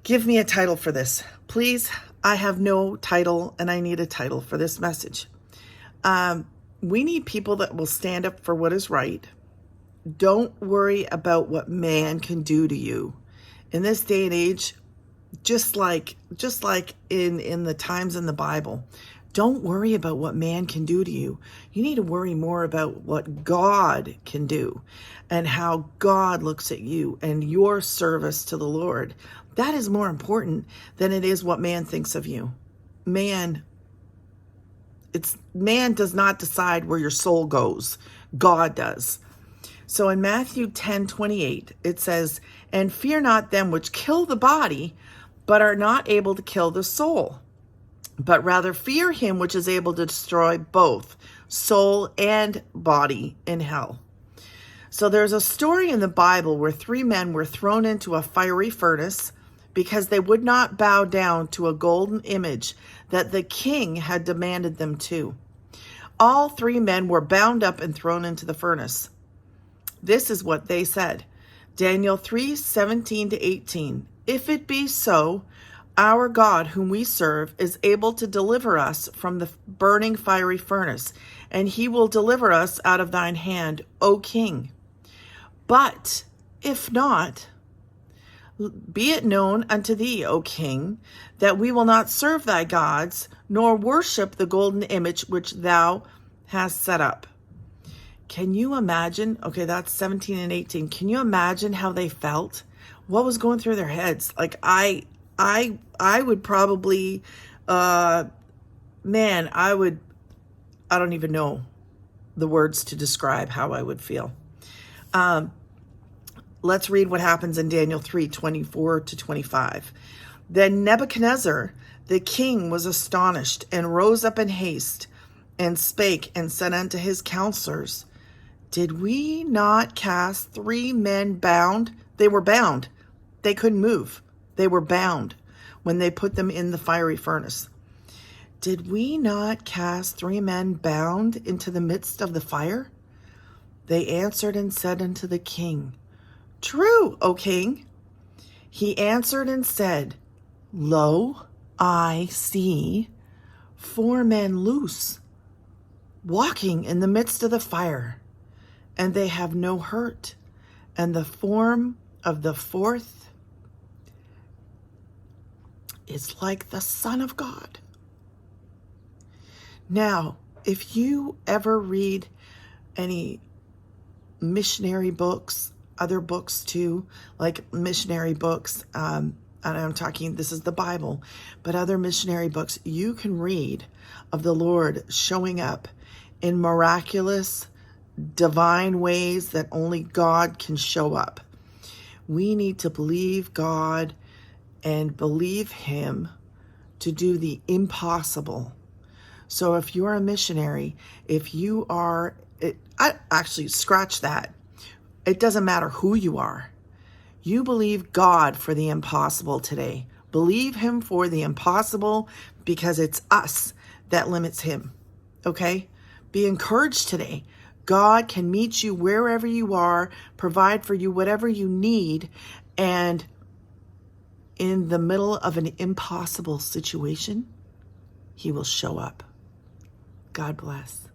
Give me a title for this, please. I have no title, and I need a title for this message. We need people that will stand up for what is right. Don't worry about what man can do to you. In this day and age, just like in the times in the Bible, don't worry about what man can do to you. You need to worry more about what God can do and how God looks at you and your service to the Lord. That is more important than it is what man thinks of you. Man does not decide where your soul goes. God does. So in Matthew 10:28, it says, "And fear not them which kill the body, but are not able to kill the soul. But rather fear him which is able to destroy both soul and body in hell." So there's a story in the Bible where 3 men were thrown into a fiery furnace because they would not bow down to a golden image that the king had demanded them to. All 3 men were bound up and thrown into the furnace. This is what they said. Daniel 3:17-18. "If it be so, our God whom we serve is able to deliver us from the burning fiery furnace, and he will deliver us out of thine hand, O king. But if not, be it known unto thee, O king, that we will not serve thy gods, nor worship the golden image which thou hast set up." Can you imagine? Okay, that's 17 and 18. Can you imagine how they felt? What was going through their heads? Like I would probably, I don't even know the words to describe how I would feel. Let's read what happens in Daniel 3:24-25. "Then Nebuchadnezzar, the king, was astonished and rose up in haste and spake and said unto his counselors, Did we not cast 3 men bound?" They were bound. They couldn't move. They were bound when they put them in the fiery furnace. "Did we not cast 3 men bound into the midst of the fire?" They answered and said unto the king, "True, O king." He answered and said, "Lo, I see 4 men loose, walking in the midst of the fire, and they have no hurt, and the form of the 4th is like the Son of God." Now, if you ever read any missionary books, other books too, like missionary books, and I'm talking, this is the Bible, but other missionary books, you can read of the Lord showing up in miraculous, divine ways that only God can show up. We need to believe God and believe him to do the impossible. So if you're a missionary, if you are, I actually scratch that. It doesn't matter who you are. You believe God for the impossible today. Believe him for the impossible, because it's us that limits him. Okay? Be encouraged today. God can meet you wherever you are, provide for you whatever you need, and in the middle of an impossible situation, he will show up. God bless.